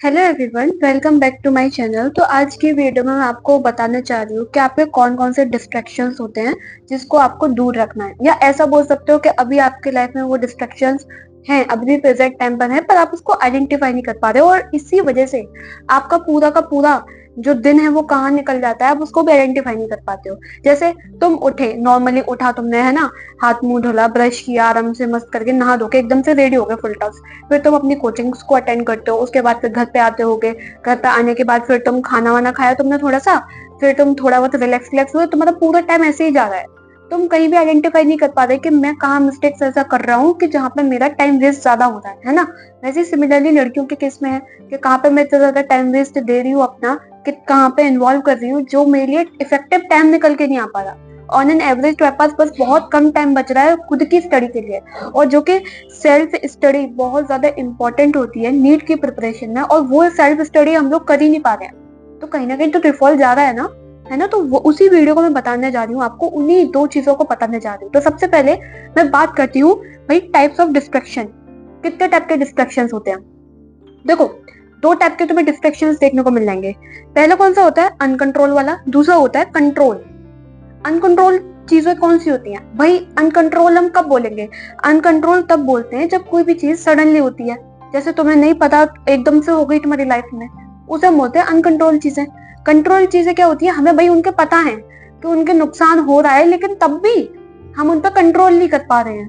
Hello everyone, welcome back to my channel. तो आज की वीडियो में मैं आपको बताने चाह रही हूँ कि आपके कौन कौन से डिस्ट्रैक्शंस होते हैं जिसको आपको दूर रखना है, या ऐसा बोल सकते हो कि अभी आपके लाइफ में वो डिस्ट्रैक्शंस हैं, अभी भी प्रेजेंट टाइम पर है, पर आप उसको आइडेंटिफाई नहीं कर पा रहे हो और इसी वजह से आपका पूरा का पूरा जो दिन है वो कहाँ निकल जाता है, आप उसको भी आइडेंटिफाई नहीं कर पाते हो। जैसे तुम उठे, नॉर्मली उठा तुमने, है ना, हाथ मुंह धोला, ब्रश किया, आराम से मस्त करके नहा धो के एकदम से रेडी हो गए फुल टॉस। फिर तुम अपनी कोचिंग्स को अटेंड करते हो, उसके बाद फिर घर पे आते होगे, घर पे आने के बाद फिर तुम खाना वाना खाया तुमने थोड़ा सा, फिर तुम थोड़ा बहुत रिलैक्स रिलैक्स हुए, तुम्हारा पूरा टाइम ऐसे ही जा रहा है। तुम कहीं भी आइडेंटिफाई नहीं कर पा रहे कि मैं कहाँ मिस्टेक्स ऐसा कर रहा हूँ कि जहाँ पे मेरा टाइम वेस्ट ज्यादा हो रहा है ना। वैसे सिमिलरली लड़कियों के केस में है कि कहाँ पे मैं इतना ज्यादा टाइम वेस्ट दे रही हूँ अपना, कि कहाँ पे इन्वॉल्व कर रही हूँ जो मेरे लिए इफेक्टिव टाइम निकल के नहीं आ पा रहा। ऑन एन एवरेज तुम्हारे पास बस बहुत कम टाइम बच रहा है खुद की स्टडी के लिए, और जो कि सेल्फ स्टडी बहुत ज्यादा इंपॉर्टेंट होती है नीट की प्रिपरेशन में, और वो सेल्फ स्टडी हम लोग कर ही नहीं पा रहे हैं। तो कहीं ना कहीं तो डिफॉल्ट जा रहा है ना, है ना। तो वो उसी वीडियो को मैं बताने जा रही हूँ आपको, उन्हीं दो चीजों को बताने जा रही हूँ। तो सबसे पहले मैं बात करती हूँ भाई टाइप्स ऑफ डिस्ट्रैक्शन। कितने टाइप के डिस्ट्रैक्शन होते हैं? देखो, दो टाइप के तुम्हें डिस्ट्रैक्शन देखने को मिल जाएंगे। पहला कौन सा होता है? अनकंट्रोल वाला। दूसरा होता है कंट्रोल। अनकंट्रोल चीजें कौन सी होती हैं भाई? अनकंट्रोल हम कब बोलेंगे? अनकंट्रोल तब बोलते हैं जब कोई भी चीज सडनली होती है, जैसे तुम्हें नहीं पता, एकदम से हो गई तुम्हारी लाइफ में, उसे हम बोलते हैं अनकंट्रोल चीजें। कंट्रोल चीजें क्या होती है? हमें भाई उनके पता है कि उनके नुकसान हो रहा है, लेकिन तब भी हम उन पर कंट्रोल नहीं कर पा रहे हैं,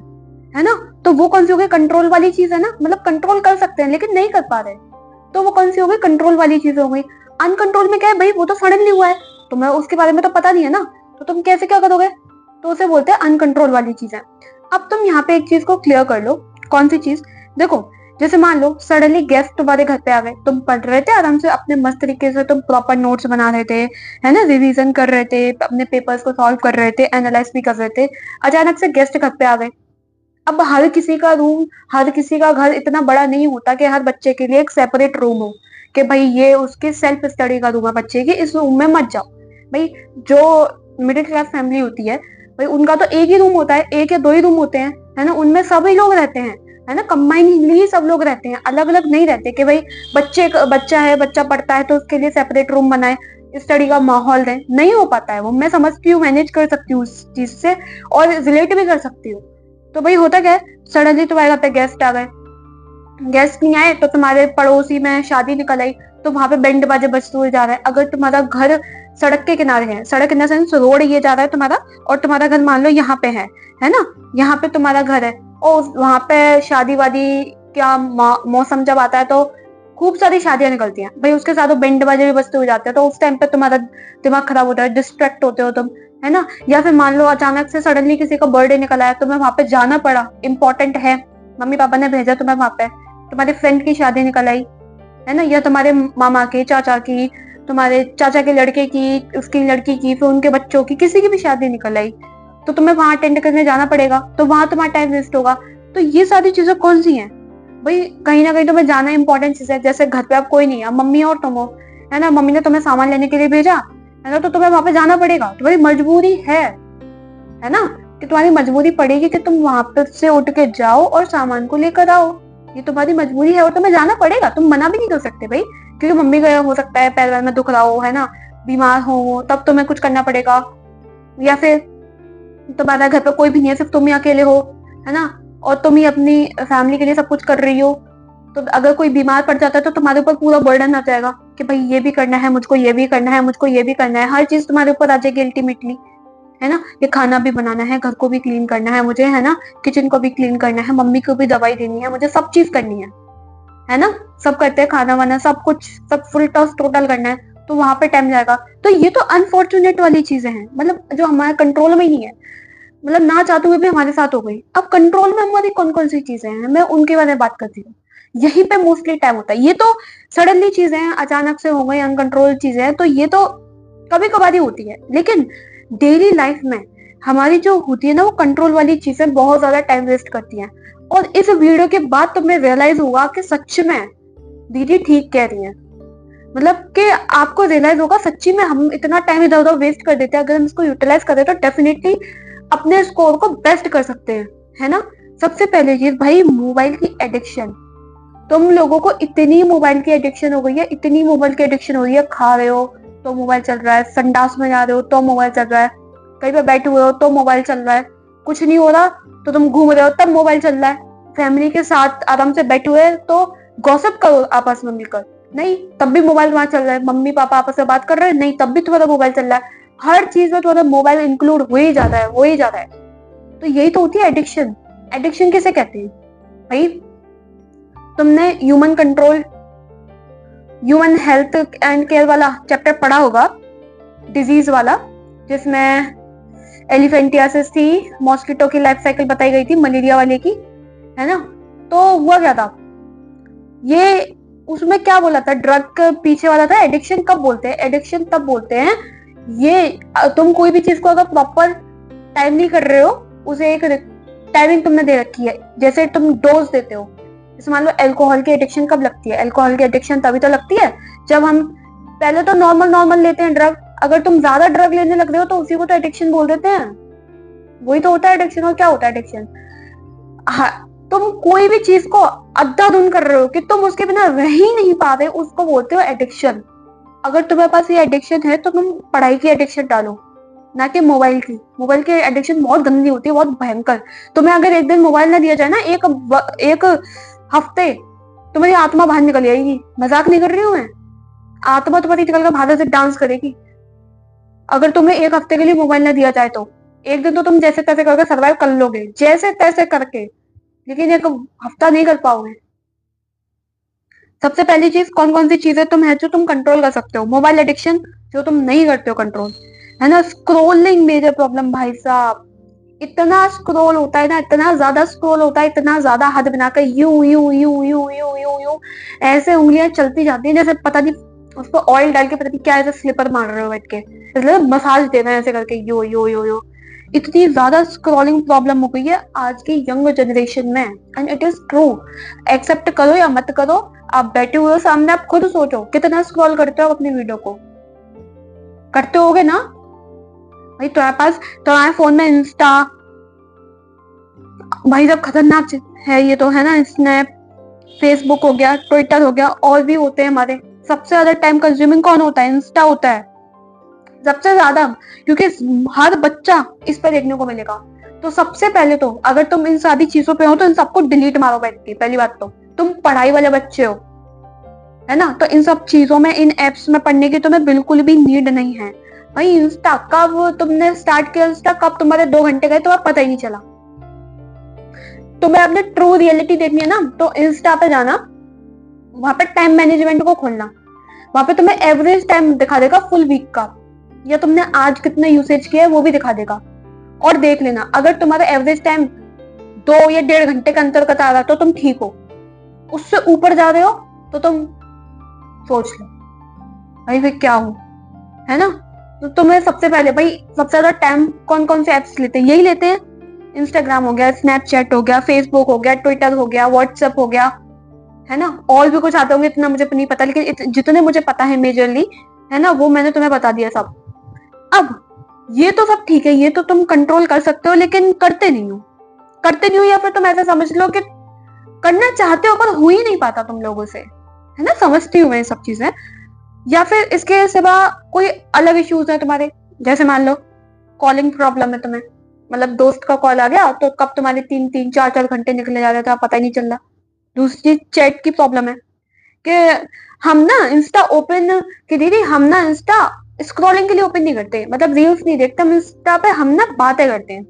है ना। तो वो कौन सी हो गई? कंट्रोल वाली चीज है ना, मतलब कंट्रोल कर सकते हैं लेकिन नहीं कर पा रहे, तो वो कौन सी हो गई? कंट्रोल वाली चीज हो गई। अनकंट्रोल में क्या है भाई? वो तो सडनली हुआ है, तुम्हें उसके बारे में तो पता नहीं है ना, तो तुम कैसे क्या करोगे? तो उसे बोलते हैं अनकंट्रोल वाली चीजें। अब तुम यहाँ पे एक चीज को क्लियर कर लो। कौन सी चीज? देखो, जैसे मान लो सडनली गेस्ट तुम्हारे घर पे आ गए, तुम पढ़ रहे थे आराम से अपने मस्त तरीके से, तुम प्रॉपर नोट्स बना रहे थे, है ना, रिवीजन कर रहे थे, अपने पेपर्स को सॉल्व कर रहे थे, एनालाइज भी कर रहे थे। अचानक से गेस्ट घर पे आ गए। अब हर किसी का रूम, हर किसी का घर इतना बड़ा नहीं होता कि हर बच्चे के लिए एक सेपरेट रूम हो, कि भाई ये उसके सेल्फ स्टडी का रूम है बच्चे की, इस रूम में मत जाओ। भाई जो मिडिल क्लास फैमिली होती है, भाई उनका तो एक ही रूम होता है, एक या दो ही रूम होते हैं, है ना, उनमें सभी लोग रहते हैं, है ना, कंबाइनली सब लोग रहते हैं, अलग अलग नहीं रहते कि भाई बच्चा है, बच्चा पढ़ता है तो उसके लिए सेपरेट रूम बनाए, स्टडी का माहौल दें। नहीं हो पाता है वो, मैं समझती हूँ, मैनेज कर सकती हूँ उस चीज से, और रिलेट भी कर सकती हूँ। तो भाई होता क्या है, सडनली तुम्हारे घर पे गेस्ट आ गए, गेस्ट नहीं आए तो तुम्हारे पड़ोसी में शादी निकल आई, तो वहां पे बैंड बाजे बजते हुए जा रहा है। अगर तुम्हारा घर सड़क के किनारे है, सड़क इन द सेंस रोड ये जा रहा है तुम्हारा, और तुम्हारा घर मान लो यहाँ पे है ना, यहाँ पे तुम्हारा घर है, और वहां पे शादी वादी क्या मौसम जब आता है तो खूब सारी शादियां निकलती हैं भाई, उसके साथ बैंड बाजे भी बजते हुए जाते हैं, तो उस टाइम पे तुम्हारा दिमाग खराब होता है, डिस्ट्रैक्ट होते हो तुम, है ना। या फिर मान लो अचानक से सडनली किसी का बर्थडे निकल आया, तुम्हें वहां पे जाना पड़ा, इंपॉर्टेंट है, मम्मी पापा ने भेजा तुम्हें वहां पे, तुम्हारे फ्रेंड की शादी निकल आई, है ना, या तुम्हारे मामा की, चाचा की, तुम्हारे चाचा के लड़के की, उसकी लड़की की, फिर उनके बच्चों की, किसी की भी शादी निकल आई, तो तुम्हें वहां अटेंड करने जाना पड़ेगा, तो वहां तुम्हारा टाइम वेस्ट होगा। तो ये सारी चीजें कौन सी हैं भाई? कहीं ना कहीं तुम्हें जाना इंपॉर्टेंट चीज है। जैसे घर पे अब कोई नहीं है, मम्मी और तुम हो, है ना, मम्मी ने तुम्हें सामान लेने के लिए भेजा, है ना, तो तुम्हें वहां पे जाना पड़ेगा, तुम्हारी मजबूरी है ना, कि तुम्हारी मजबूरी पड़ेगी कि तुम वहां पर से उठ के जाओ और सामान को लेकर आओ। ये तुम्हारी मजबूरी है और तुम्हें जाना पड़ेगा, तुम मना भी नहीं कर सकते भाई, क्योंकि मम्मी का हो सकता है पैर में दुख रहा हो, है ना, बीमार हो, तब तुम्हें कुछ करना पड़ेगा। या फिर तुम्हारा घर पे कोई भी नहीं है, सिर्फ तुम ही अकेले हो, है ना, और तुम ही अपनी फैमिली के लिए सब कुछ कर रही हो, तो अगर कोई बीमार पड़ जाता है तो तुम्हारे ऊपर पूरा बर्डन आ जाएगा कि भाई ये भी करना है मुझको, ये भी करना है मुझको, ये भी करना है, हर चीज तुम्हारे ऊपर आ जाएगी अल्टीमेटली, है ना। ये खाना भी बनाना है, घर को भी क्लीन करना है मुझे, है ना, किचन को भी क्लीन करना है, मम्मी को भी दवाई देनी है मुझे, सब चीज करनी है ना, सब करते हैं, खाना वाना सब कुछ, सब फुल टॉस टोटल करना है, तो वहां पे टाइम जाएगा। तो ये तो अनफॉर्चुनेट वाली चीजें हैं, मतलब जो हमारे कंट्रोल में ही नहीं है, मतलब ना चाहते हुए भी हमारे साथ हो गई। अब कंट्रोल में हमारी कौन कौन सी चीजें हैं, मैं उनके बारे में बात करती हूँ। यहीं पे मोस्टली टाइम होता है। ये तो सडनली चीजें हैं, अचानक से हो गई, अनकंट्रोल चीजें हैं, तो ये तो कभी कभार होती है, लेकिन डेली लाइफ में हमारी जो होती है ना, वो कंट्रोल वाली चीजें बहुत ज्यादा टाइम वेस्ट करती हैं। और इस वीडियो के बाद तुम्हें रियलाइज होगा कि सच में दीदी ठीक कह रही है, मतलब कि आपको रियलाइज होगा सच्ची में हम इतना टाइम इधर उधर वेस्ट कर देते हैं, अगर हम इसको यूटिलाइज करें तो डेफिनेटली अपने स्कोर को बेस्ट कर सकते हैं, है ना। सबसे पहले चीज भाई, मोबाइल की एडिक्शन। तुम लोगों को इतनी मोबाइल की एडिक्शन हो गई है, इतनी मोबाइल की एडिक्शन हो रही है, खा रहे हो तो मोबाइल चल रहा है, संडास में जा रहे हो तो मोबाइल चल रहा है, कहीं पे बैठे हुए हो तो मोबाइल चल रहा है, कुछ नहीं हो रहा तो तुम घूम रहे हो तब मोबाइल चल रहा है, फैमिली के साथ आराम से बैठे हुए तो गॉसिप करो आपस में मिलकर, नहीं तब भी मोबाइल वहां चल रहा है, मम्मी पापा आपस में बात कर रहे हैं, नहीं तब भी तुम्हारा मोबाइल चल रहा है, हर चीज में तुम्हारा मोबाइल इंक्लूड हो ही जाता है, हो ही जाता है। तो यही तो होती है एडिक्शन। एडिक्शन किसे कहते हैं भाई? तुमने ह्यूमन हेल्थ एंड केयर वाला चैप्टर पढ़ा होगा, डिजीज वाला, जिसमें एलिफेंटियासिस थी, मॉस्किटो की लाइफ साइकिल बताई गई थी, मलेरिया वाले की, है ना? तो हुआ क्या था ये, उसमें क्या बोला था, ड्रग के पीछे वाला था। एडिक्शन कब बोलते हैं? एडिक्शन तब बोलते हैं ये, तुम कोई भी चीज को अगर प्रॉपर टाइम नहीं कर रहे हो, उसे एक टाइमिंग तुमने दे रखी है, जैसे तुम डोज देते हो, जैसे मान लो अल्कोहल की एडिक्शन कब लगती है? अल्कोहल की एडिक्शन तभी तो लगती है जब हम पहले तो नॉर्मल लेते हैं ड्रग, अगर तुम ज्यादा ड्रग लेने लग रहे हो तो उसी को तो एडिक्शन बोल देते हैं। वही तो होता है एडिक्शन। और क्या होता है एडिक्शन? हाँ, तुम कोई भी चीज को अंधाधुंध कर रहे हो कि तुम उसके बिना रह ही नहीं पा रहे, उसको बोलते हो एडिक्शन। अगर तुम्हारे पास ये एडिक्शन है तो तुम पढ़ाई की एडिक्शन डालो, ना कि मोबाइल की। मोबाइल की एडिक्शन बहुत गंदी होती है, बहुत भयंकर। तुम्हें अगर एक दिन मोबाइल ना दिया जाए ना, एक हफ्ते, तुम्हारी आत्मा बाहर निकल जाएगी। मजाक नहीं कर रही हूँ मैं, आत्मा तुम्हारी निकल कर बाहर से डांस करेगी। अगर तुम्हें एक हफ्ते के लिए मोबाइल ना दिया जाए तो एक दिन तो तुम जैसे तैसे करके सर्वाइव कर लोगे, जैसे तैसे करके, लेकिन एक हफ्ता नहीं कर पाओगे। सबसे पहली चीज, कौन कौन सी चीजें तुम है जो तुम कंट्रोल कर सकते हो? मोबाइल एडिक्शन जो तुम नहीं करते हो कंट्रोल, है ना? स्क्रोलिंग मेजर प्रॉब्लम भाई साहब। इतना स्क्रोल होता है ना, इतना ज्यादा स्क्रोल होता है, इतना ज्यादा हद बनाकर you you you you you you you ऐसे उंगलियां चलती जाती है जैसे पता नहीं उसको ऑयल डाल के पता नहीं क्या ऐसे स्लिपर मार रहे हो बैठ के, मतलब मसाज दे रहे हैं ऐसे करके, यो यो यो यो। इतनी ज्यादा स्क्रॉलिंग प्रॉब्लम हो गई है आज की यंग जनरेशन में, and it is true. Accept करो या मत करो, आप बैठे हुए हो सामने, आप खुद सोचो कितना स्क्रॉल करते हो अपनी वीडियो को, करते होगे ना भाई? तुम्हारे पास, तुम्हारे फोन में इंस्टा भाई जब खतरनाक है ये तो, है ना? स्नैप, फेसबुक हो गया, ट्विटर हो गया, और भी होते हैं हमारे। सबसे ज्यादा टाइम कंज्यूमिंग कौन होता है? इंस्टा होता है सबसे ज्यादा, क्योंकि हर बच्चा इस पर देखने को मिलेगा। तो सबसे पहले तो अगर तुम इन सारी चीजों पे हो तो इन सबको डिलीट मारो बैठ के। पहली बात तो तुम पढ़ाई वाले बच्चे हो, है ना? तो इन सब चीजों में, इन एप्स में पढ़ने की तुम्हें बिल्कुल भी नीड नहीं है भाई। इंस्टा कब तुमने स्टार्ट किया? इंस्टा कब तुम्हारे 2 घंटे गए तुम्हें पता ही नहीं चला। तुम्हें अपने ट्रू रियलिटी देखनी है ना, तो इंस्टा पे जाना, वहां पे टाइम मैनेजमेंट को खोलना, वहां पे तुम्हें एवरेज टाइम दिखा देगा फुल वीक का, या तुमने आज कितना यूसेज किया है वो भी दिखा देगा। और देख लेना, अगर तुम्हारा एवरेज टाइम 2 या 1.5 घंटे का अंतर कता रहा तो तुम ठीक हो, उससे ऊपर जा रहे हो तो तुम सोच लो भाई फिर क्या हो, है ना? तो तुम्हें सबसे पहले भाई, सबसे ज्यादा टाइम कौन कौन से एप्स लेते हैं? यही लेते हैं। इंस्टाग्राम हो गया, स्नैपचैट हो गया, फेसबुक हो गया, ट्विटर हो गया, व्हाट्सएप हो गया, है ना? और भी कुछ आते होंगे, इतना मुझे नहीं पता, लेकिन जितने मुझे पता है मेजरली, है ना, वो मैंने तुम्हें बता दिया सब। अब ये तो सब ठीक है, ये तो तुम कंट्रोल कर सकते हो, लेकिन करते नहीं हो। करते नहीं हो, या फिर तुम ऐसा समझ लो कि करना चाहते हो पर हो ही नहीं पाता तुम लोगों से, है ना? समझती हूँ मैं ये सब चीजें। या फिर इसके सिवा कोई अलग इश्यूज है तुम्हारे, जैसे मान लो कॉलिंग प्रॉब्लम है तुम्हें, मतलब दोस्त का कॉल आ गया तो कब तुम्हारे 3-3 4-4 घंटे निकले जा रहे थे पता ही नहीं चल रहा। दूसरी चैट की प्रॉब्लम है कि हम ना इंस्टा ओपन, कि दीदी हम ना इंस्टा स्क्रॉलिंग के लिए ओपन नहीं करते, मतलब रील्स नहीं देखते हम इंस्टा पे, हम ना बातें करते हैं।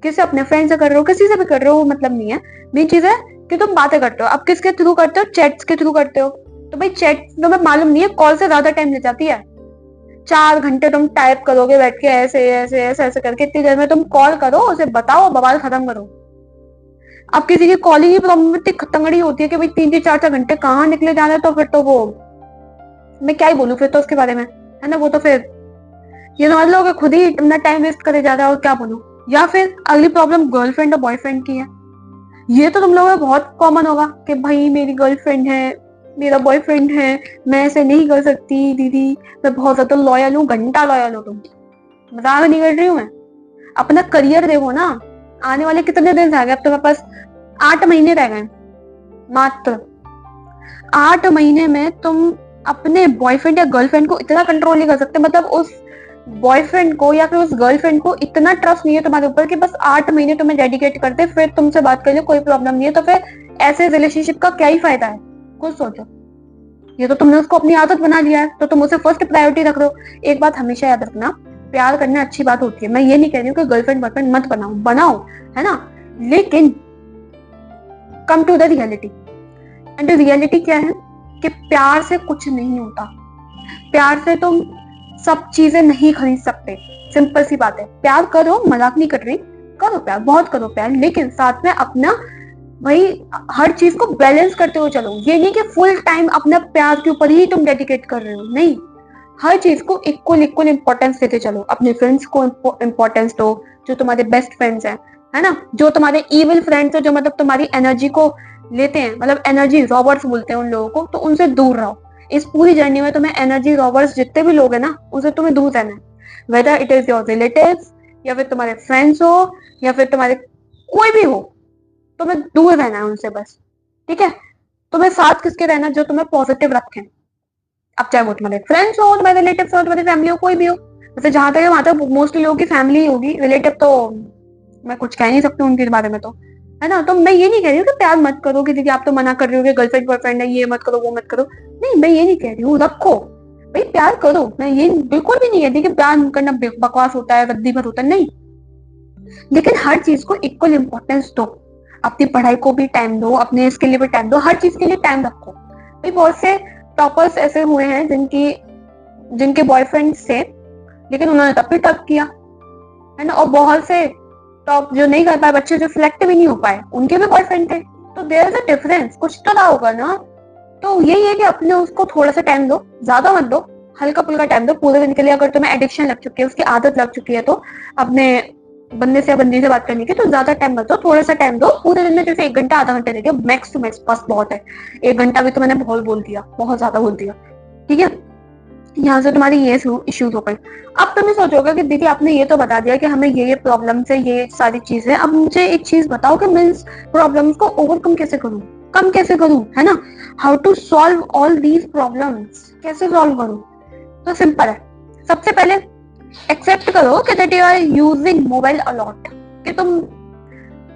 किसी अपने फ्रेंड से कर रहे हो, किसी से भी कर रहे हो, मतलब नहीं है। मेन चीज है कि तुम बातें करते हो। अब किसके थ्रू करते हो? चैट्स के थ्रू करते हो। तो भाई चैट तुम्हें मालूम नहीं है कॉल से ज्यादा टाइम ले जाती है। 4 घंटे तुम टाइप करोगे बैठ के, ऐसे ऐसे ऐसे ऐसे करके, इतनी देर में तुम कॉल करो, उसे बताओ, बवाल खत्म करो। अब किसी की कॉलिंग की प्रॉब्लम इतनी तंगड़ी होती है कि भाई 3-3 4-4 घंटे कहाँ निकले जाना, तो फिर तो वो मैं क्या ही बोलूं फिर तो उसके बारे में, है ना? वो तो फिर ये समझ लो कि खुद ही अपना टाइम वेस्ट करे जा रहा है, और क्या बोलूं। या फिर अगली प्रॉब्लम गर्लफ्रेंड और बॉयफ्रेंड की है। ये तो तुम लोगों में बहुत कॉमन होगा कि भाई मेरी गर्लफ्रेंड है, मेरा बॉयफ्रेंड है, मैं ऐसे नहीं कर सकती दीदी, मैं बहुत ज्यादा लॉयल हूँ, घंटा लॉयल हो तुम। मजाक नहीं कर रही हूँ मैं। अपना करियर देखो ना, आने वाले कितने दिन रह गए? अब तुम्हारे पास 8 महीने रह गए मात्र, 8 महीने में तुम अपने बॉयफ्रेंड या गर्लफ्रेंड को इतना कंट्रोल नहीं कर सकते, मतलब उस बॉयफ्रेंड को या फिर उस गर्लफ्रेंड को इतना ट्रस्ट नहीं है तुम्हारे ऊपर कि बस 8 महीने तुम्हें डेडिकेट करते फिर तुमसे बात कर ले, कोई प्रॉब्लम नहीं है, तो फिर ऐसे रिलेशनशिप का क्या ही फायदा है? खुद सोचो। ये तो तुमने उसको अपनी आदत बना लिया है, तो तुम उसे फर्स्ट प्रायोरिटी रख रहे हो। एक बात हमेशा याद रखना, प्यार करना अच्छी बात होती है, मैं ये नहीं कह रही हूँ कि गर्लफ्रेंड बॉयफ्रेंड मत बनाओ, बनाओ, है ना, लेकिन come to the reality. And reality क्या है कि प्यार से कुछ नहीं होता। प्यार से तुम सब चीजें नहीं खरीद सकते, सिंपल सी बात है। प्यार करो, मजाक नहीं कर रही, करो प्यार, बहुत करो प्यार, लेकिन साथ में अपना भाई हर चीज को बैलेंस करते हुए चलो। ये नहीं कि फुल टाइम अपना प्यार के ऊपर ही तुम डेडिकेट कर रहे हो, नहीं, हर चीज को इक्वल इक्वल इंपॉर्टेंस देते चलो। अपने फ्रेंड्स को इंपॉर्टेंस दो, जो तुम्हारे बेस्ट फ्रेंड्स हैं, है ना, जो तुम्हारे इविल फ्रेंड्स हैं, जो मतलब तुम्हारी एनर्जी को लेते हैं, मतलब एनर्जी रॉबर्स बोलते हैं उन लोगों को, तो उनसे दूर रहो। इस पूरी जर्नी में तुम्हें एनर्जी रॉबर्स जितने भी लोग हैं ना, उनसे तुम्हें दूर रहना है, whether it is your relatives या फिर तुम्हारे फ्रेंड्स हो या फिर तुम्हारे कोई भी हो, तुम्हें दूर रहना है उनसे बस, ठीक है। तुम्हें साथ किसके रहना, जो तुम्हें पॉजिटिव रखें। अब चाहे वो तुम्हारे फ्रेंड्स हो, तुम्हारे रिलेटिव्स हो, तुम्हारी फैमिली हो, कोई भी हो। वैसे जहां तक है वहां तक मोस्टली लोगों की फैमिली होगी, रिलेटिव तो मैं कुछ कह नहीं सकती उनके बारे में, तो है ना। तो मैं ये नहीं कह रही हूँ कि प्यार मत करो, कि दीदी आप तो मना कर रही हो कि गर्लफ्रेंड बॉयफ्रेंड है, ये मत करो वो मत करो, नहीं, मैं ये नहीं कह रही हूँ, रखो भाई, प्यार करो। मैं ये बिल्कुल भी नहीं कहती कि प्यार करना बकवास होता है, रद्दी भर होता है, नहीं, लेकिन हर चीज को इक्वल इंपॉर्टेंस दो। अपनी पढ़ाई को भी टाइम दो, अपने इसके लिए भी टाइम दो, हर चीज के लिए टाइम रखो भाई। बहुत से टॉपर्स ऐसे हुए हैं जिनके बॉयफ्रेंड से, लेकिन उन्होंने तब भी टॉप किया, है ना। और बहुत से टॉप जो नहीं कर पाए बच्चे, जो सिलेक्ट भी नहीं हो पाए, उनके भी बॉयफ्रेंड थे। तो देयर इज अ डिफरेंस, कुछ तो रहा होगा ना। तो यही है कि अपने उसको थोड़ा सा टाइम दो, ज्यादा मत दो, हल्का फुल्का टाइम दो पूरे दिन के लिए। अगर तुम्हें एडिक्शन लग चुकी है, उसकी आदत लग चुकी है, तो अपने बंदे से या बंदी से बात करने की, तो ज्यादा टाइम मत दो, थोड़ा सा टाइम दो पूरे दिन में। जैसे 1 घंटा आधा घंटा दे दिया, मैक्स टू मैक्स, बस बहुत है। 1 घंटा भी तो मैंने बहुत बोल दिया, बहुत ज्यादा बोल दिया, ठीक है। यहाँ से तुम्हारी ये इश्यूज हो गए। अब तुम्हें सोचोगे कि दीदी आपने ये तो बता दिया कि हमें ये प्रॉब्लम्स है, ये सारी चीजें, अब मुझे एक चीज बताओ कि मैं इस प्रॉब्लम्स को ओवरकम कैसे करूं, कम कैसे करूं, है ना। How to solve all these problems, कैसे सॉल्व करूं? तो सिंपल है, सबसे पहले एक्सेप्ट करो कि that you are using mobile a lot, कि तुम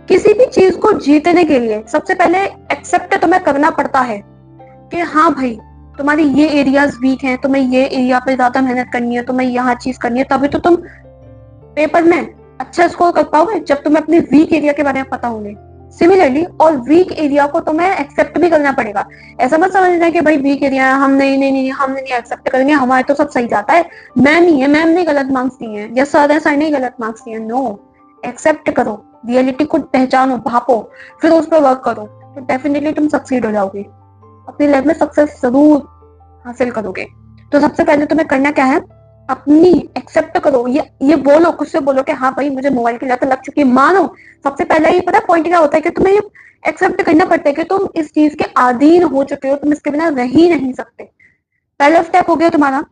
किसी भी चीज को जीतने के लिए सबसे पहले एक्सेप्ट तुम्हें करना पड़ता है कि हाँ भाई तुम्हारी ये एरियाज वीक हैं, तुम्हें ये एरिया पे ज्यादा मेहनत करनी है, तुम्हें यहाँ चीज करनी है, तभी तो तुम पेपर में अच्छा स्कोर कर पाओगे, जब तुम्हें अपने वीक एरिया के बारे में पता होंगे। सिमिलरली और वीक एरिया को तुम्हें एक्सेप्ट भी करना पड़ेगा। ऐसा मत समझना कि भाई वीक एरिया हम नहीं हम नहीं एक्सेप्ट करेंगे, हमारे तो सब सही जाता है, मैम ही है, मैम ने गलत मार्क्स दिए हैं, या सर है, सर ने गलत मार्क्स दिए हैं। नो, एक्सेप्ट करो, रियलिटी को पहचानो, भापो, फिर उस पर वर्क करो, तो डेफिनेटली तुम सक्सीड हो जाओगे, अपनी लाइफ में सक्सेस जरूर हासिल करोगे। तो सबसे पहले तुम्हें करना क्या है, अपनी एक्सेप्ट करो, ये बोलो, खुद से बोलो कि हाँ भाई मुझे मोबाइल की लत लग चुकी है, मानो। सबसे पहले ये पता पॉइंट क्या होता है कि तुम्हें ये एक्सेप्ट करना पड़ता है कि तुम इस चीज के अधीन हो चुके हो, तुम इसके बिना रह ही नहीं सकते। पहला स्टेप हो गया तुम्हारा।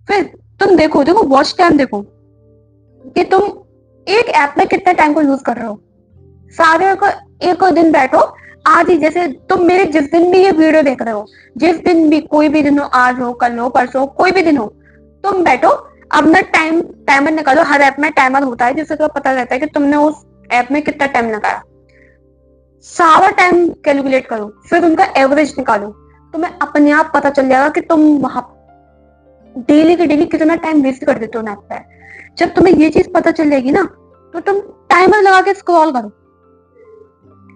फिर तुम देखो वॉच टाइम देखो कि तुम एक ऐप में कितने टाइम को यूज कर रहे हो। सारे को एक दिन बैठो, आज ही, जैसे तुम मेरे जिस दिन भी ये वीडियो देख रहे हो, जिस दिन भी, कोई भी दिन हो, आज हो, कल हो, परसों, कोई भी दिन हो, तुम बैठो, अपना टाइमर निकालो। हर ऐप में टाइमर होता है जिससे तुम्हें पता रहता है कि तुमने उस ऐप में कितना टाइम लगाया। सारा टाइम कैलकुलेट करो, फिर उनका एवरेज निकालो, तुम्हें अपने आप पता चल जाएगा कि तुम वहां डेली के डेली कितना टाइम वेस्ट कर देते हो ऐप पे। जब तुम्हें ये चीज पता चल जाएगी ना, तो तुम टाइमर लगा के स्क्रॉल करो।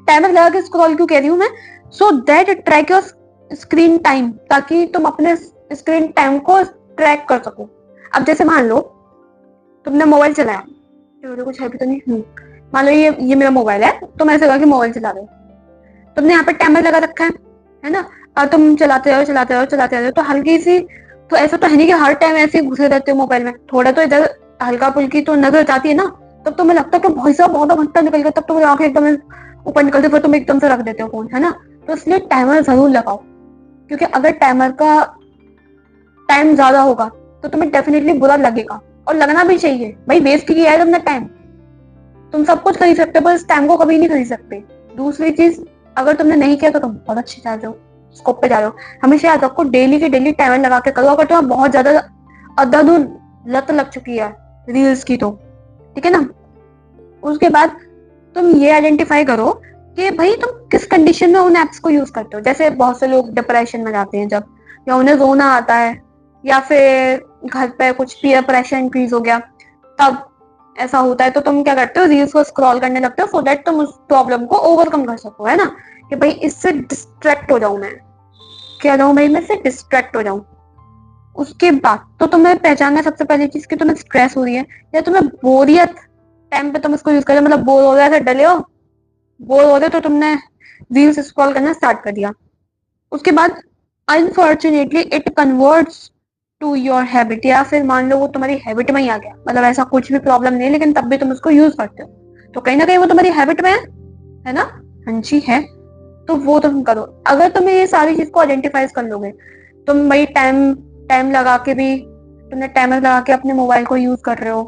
टाइमर लगा के स्क्रॉल क्यों कह रही हूँ मैं, so that track your screen time, ताकि तुम अपने स्क्रीन टाइम को ट्रैक कर सको। अब जैसे मान लो तुमने मोबाइल चलाया, कुछ है भी तो नहीं, मान लो ये मेरा मोबाइल है, तुम ऐसे लगा कि मोबाइल चला रहे हो, तुमने यहाँ पे टाइमर लगा रखा है ना, और तुम चलाते रहो, तो हल्की सी, तो ऐसा तो है नहीं कि हर टाइम ऐसे घुसे रहते हो मोबाइल में, थोड़ा तो इधर हल्का फुल्की तो नजर जाती है ना, तब तुम्हें लगता है कि भाई साहब बहुत घंटा निकल गया, तब तुम्हारी आंखें एकदम ऊपर निकलती, फिर तुम एकदम से रख देते हो फोन, है ना। तो इसलिए टाइमर जरूर लगाओ, क्योंकि अगर टाइमर का टाइम ज्यादा होगा तो तुम्हें डेफिनेटली बुरा लगेगा, और लगना भी चाहिए भाई, वेस्ट किया है तुमने टाइम। तुम सब कुछ खरीद सकते हो पर इस टाइम को कभी नहीं खरीद सकते। दूसरी चीज, अगर तुमने नहीं किया तो तुम बहुत अच्छी चाहते हो, स्कोप पे जा रहे हो, हमेशा याद रखो डेली के डेली टाइमर लगा के करो। अगर तुम्हें बहुत ज्यादा अंधाधुंध लत लग चुकी है रील्स की तो ठीक है ना, उसके बाद तुम ये आइडेंटिफाई करो कि भाई तुम किस कंडीशन में उन एप्स को यूज करते हो। जैसे बहुत से लोग डिप्रेशन में जाते हैं जब, या उन्हें रोना आता है, या फिर घर पे कुछ पीयर प्रेशर इंक्रीज हो गया, तब ऐसा होता है तो तुम क्या करते हो, रील्स को स्क्रॉल करने लगते हो, सो दैट तुम उस प्रॉब्लम को ओवरकम कर सको, है ना, कि भाई इससे डिस्ट्रैक्ट हो जाऊं मैं, क्या जाऊं भाई मैं इससे डिस्ट्रैक्ट हो जाऊं। उसके बाद तो तुम्हें पहचानना है सबसे पहली चीज कि तुम्हें स्ट्रेस हो रही है या तुम्हें बोरियत टाइम पे तुम इसको यूज कर रहे हो, मतलब बोर हो रहे थे, डले हो, बोर हो रहे तो तुमने रील्स स्क्रॉल करना स्टार्ट कर दिया। उसके बाद unfortunately it converts to your habit, या फिर मान लो वो तुम्हारी हैबिट में ही आ गया, मतलब ऐसा कुछ भी प्रॉब्लम नहीं लेकिन तब भी तुम उसको यूज करते हो, तो कहीं ना कहीं वो तुम्हारी हैबिट में है ना, हाँ जी है, तो वो तुम करो। अगर तुम्हें ये सारी चीज को आइडेंटिफाई कर लोगे, तुम भाई टाइम टाइम लगा के भी, तुमने टाइमर लगा के अपने मोबाइल को यूज कर रहे हो,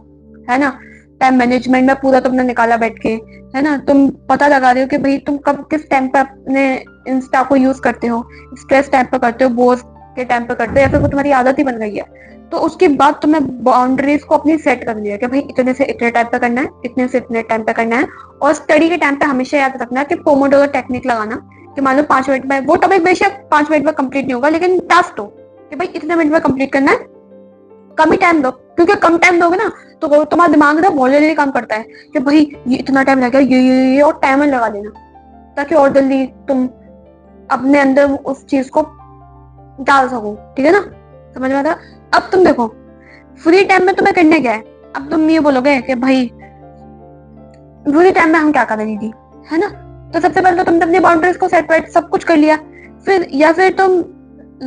है ना, टाइम मैनेजमेंट में पूरा तुमने निकाला बैठ के, है ना, तुम पता लगा रहे हो कि भाई तुम कब किस टाइम पे अपने इंस्टा को यूज करते हो, स्ट्रेस टाइम पे करते हो, बोझ के टाइम पे करते हो, या फिर वो तुम्हारी आदत ही बन गई है, तो उसके बाद तुमने बाउंड्रीज को अपनी सेट कर लिया कि भाई इतने से इतने टाइम पे करना है, इतने से इतने टाइम पे करना है। और स्टडी के टाइम पे हमेशा याद रखना है कि पोमोडोरो टेक्निक लगाना, कि मान लो 5 मिनट में, वो टॉपिक बेशक 5 मिनट में कंप्लीट नहीं होगा, लेकिन टास्क दो कि भाई इतने मिनट में कंप्लीट करना है, कम ही टाइम दो, क्योंकि कम टाइम दोगे ना तो वो तुम्हारा दिमाग ना बहुत जल्दी काम करता है कि भाई ये इतना टाइम लगेगा, ये और टाइमर लगा देना, ताकि और जल्दी तुम अपने अंदर उस चीज को डाल सको, ठीक है ना, समझ में आता। अब तुम देखो फ्री टाइम में तुम्हें करने क्या है, अब तुम ये बोलोगे कि भाई फ्री टाइम में हम क्या करें दीदी, है ना, तो सबसे पहले तो तुमने अपनी बाउंड्रीज को सेट सब कुछ कर लिया, फिर या फिर तुम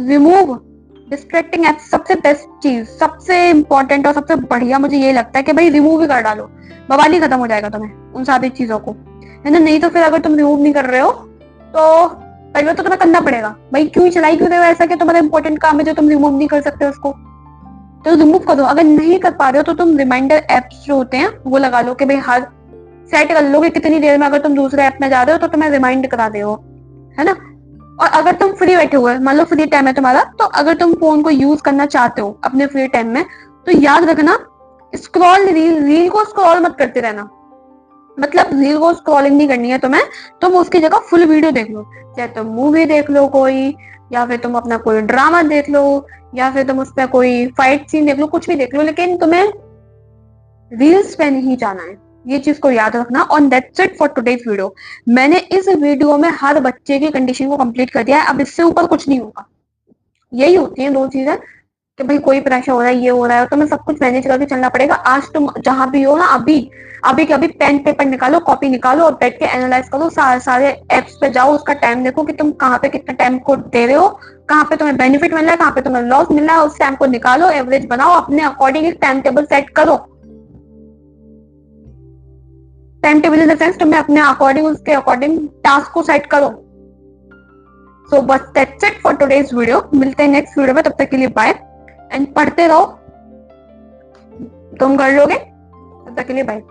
रिमूव डिस्ट्रैक्टिंग एप्स। सबसे बेस्ट चीज, सबसे इंपॉर्टेंट और सबसे बढ़िया मुझे ये लगता है कि भाई रिमूव ही कर डालो, बवाल ही खत्म हो जाएगा तुम्हें उन सारी चीजों को, है ना। नहीं तो फिर अगर तुम रिमूव नहीं कर रहे हो तो पहले तो तुम्हें करना पड़ेगा, भाई क्यों चलाई क्यों रहे हो ऐसा कि तुम्हारा इंपॉर्टेंट काम है जो तुम रिमूव नहीं कर सकते उसको, तो रिमूव करो। अगर नहीं कर पा रहे हो तो तुम रिमाइंडर एप्स जो होते हैं वो लगा लो कि भाई हर सेट कर लो कि कितनी देर में अगर तुम दूसरे ऐप में जा रहे हो तो तुम्हें रिमाइंड करा दे हो, है ना। और अगर तुम फ्री बैठे हुए, मान लो फ्री टाइम है तुम्हारा, तो अगर तुम फोन को यूज करना चाहते हो अपने फ्री टाइम में, तो याद रखना स्क्रॉल रील को स्क्रॉल मत करते रहना, मतलब रील को स्क्रॉलिंग नहीं करनी है तुम्हें, तुम उसकी जगह फुल वीडियो देख लो, चाहे तुम मूवी देख लो कोई, या फिर तुम अपना कोई ड्रामा देख लो, या फिर तुम उस पर कोई फाइट सीन देख लो, कुछ भी देख लो, लेकिन तुम्हें रील्स पे नहीं जाना है, ये चीज को याद रखना। और that's it for today's video. मैंने इस वीडियो में हर बच्चे की कंडीशन को कंप्लीट कर दिया है, अब इससे ऊपर कुछ नहीं होगा। यही होती है दो चीजें कि भाई कोई प्रेशर हो रहा है, ये हो रहा है, तो मैं सब कुछ मैनेज करके चलना पड़ेगा। आज तुम जहां भी हो ना, अभी अभी के अभी पेन पेपर निकालो, कॉपी निकालो और बैठ के एनालाइज करो, सारे एप्स पे जाओ, उसका टाइम देखो कि तुम कहाँ पे कितना टाइम को दे रहे हो, कहाँ पे तुम्हें बेनिफिट मिल रहा है, कहाँ पे तुम्हें लॉस मिल रहा है, उस टाइम को निकालो, एवरेज बनाओ, अपने अकॉर्डिंग एक टाइम टेबल सेट करो। Time table in the sense तुम्हें अपने अकॉर्डिंग, उसके अकॉर्डिंग टास्क को सेट करो। सो बस that's it for today's video, मिलते हैं नेक्स्ट वीडियो में, तब तक के लिए बाय एंड पढ़ते रहो, तुम कर लोगे, तब तक के लिए बाय।